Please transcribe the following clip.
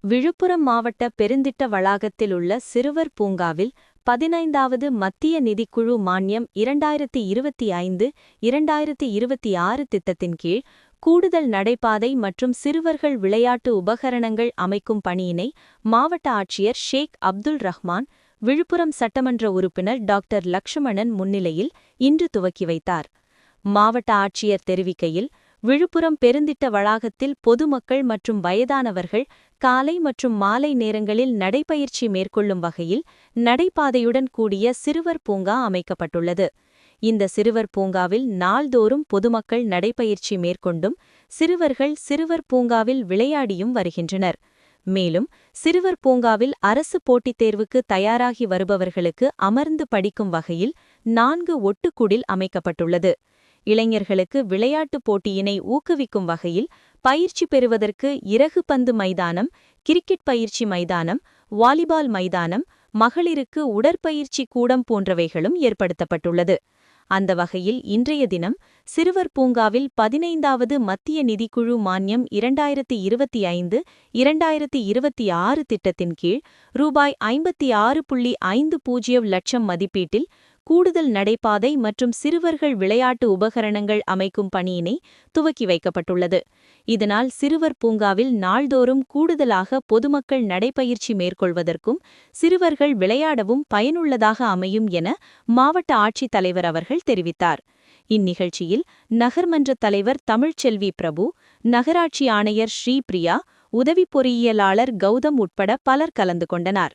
விழுப்புரம் மாவட்ட பெருந்திட்ட வளாகத்தில் உள்ள சிறுவர் பூங்காவில் 15வது மத்திய நிதிக்குழு மானியம் 2025-2026 திட்டத்தின் கீழ் கூடுதல் நடைபாதை மற்றும் சிறுவர்கள் விளையாட்டு உபகரணங்கள் அமைக்கும் பணியினை மாவட்ட ஆட்சியர் ஷேக் அப்துல் ரஹ்மான், விழுப்புரம் சட்டமன்ற உறுப்பினர் டாக்டர் லக்ஷ்மணன் முன்னிலையில் இன்று துவக்கி வைத்தார். மாவட்ட ஆட்சியர் தெரிவிக்கையில், விழுப்புரம் பெருந்திட்ட வளாகத்தில் பொதுமக்கள் மற்றும் வயதானவர்கள் காலை மற்றும் மாலை நேரங்களில் நடைபயிற்சி மேற்கொள்ளும் வகையில் நடைபாதையுடன் கூடிய சிறுவர் பூங்கா அமைக்கப்பட்டுள்ளது. இந்த சிறுவர் பூங்காவில் நாள்தோறும் பொதுமக்கள் நடைபயிற்சி மேற்கொண்டும் சிறுவர்கள் சிறுவர் பூங்காவில் விளையாடியும் வருகின்றனர். மேலும் சிறுவர் பூங்காவில் அரசு போட்டித் தேர்வுக்கு தயாராகி வருபவர்களுக்கு அமர்ந்து படிக்கும் வகையில் 4 ஒட்டுக்குடில் அமைக்கப்பட்டுள்ளது. இளைஞர்களுக்கு விளையாட்டுப் போட்டியினை ஊக்குவிக்கும் வகையில் பயிற்சி பெறுவதற்கு இறகு பந்து மைதானம், கிரிக்கெட் பயிற்சி மைதானம், வாலிபால் மைதானம், மகளிருக்கு உடற்பயிற்சி கூடம் போன்றவைகளும் ஏற்படுத்தப்பட்டுள்ளது. அந்த வகையில் இன்றைய தினம் சிறுவர் பூங்காவில் 15வது மத்திய நிதிக்குழு மானியம் 2025-2026 திட்டத்தின் கீழ் ரூபாய் 56.50 லட்சம் மதிப்பீட்டில் கூடுதல் நடைபாதை மற்றும் சிறுவர்கள் விளையாட்டு உபகரணங்கள் அமைக்கும் பணியினை துவக்கி வைக்கப்பட்டுள்ளது. இதனால் சிறுவர் பூங்காவில் நாள்தோறும் கூடுதலாக பொதுமக்கள் நடைபயிற்சி மேற்கொள்வதற்கும் சிறுவர்கள் விளையாடவும் பயனுள்ளதாக அமையும் என மாவட்ட ஆட்சித் தலைவர் அவர்கள் தெரிவித்தார். இந்நிகழ்ச்சியில் நகர்மன்ற தலைவர் தமிழ்ச்செல்வி பிரபு, நகராட்சி ஆணையர் ஸ்ரீபிரியா, உதவி பொறியியலாளர் கௌதம் உட்பட பலர் கலந்து கொண்டனர்.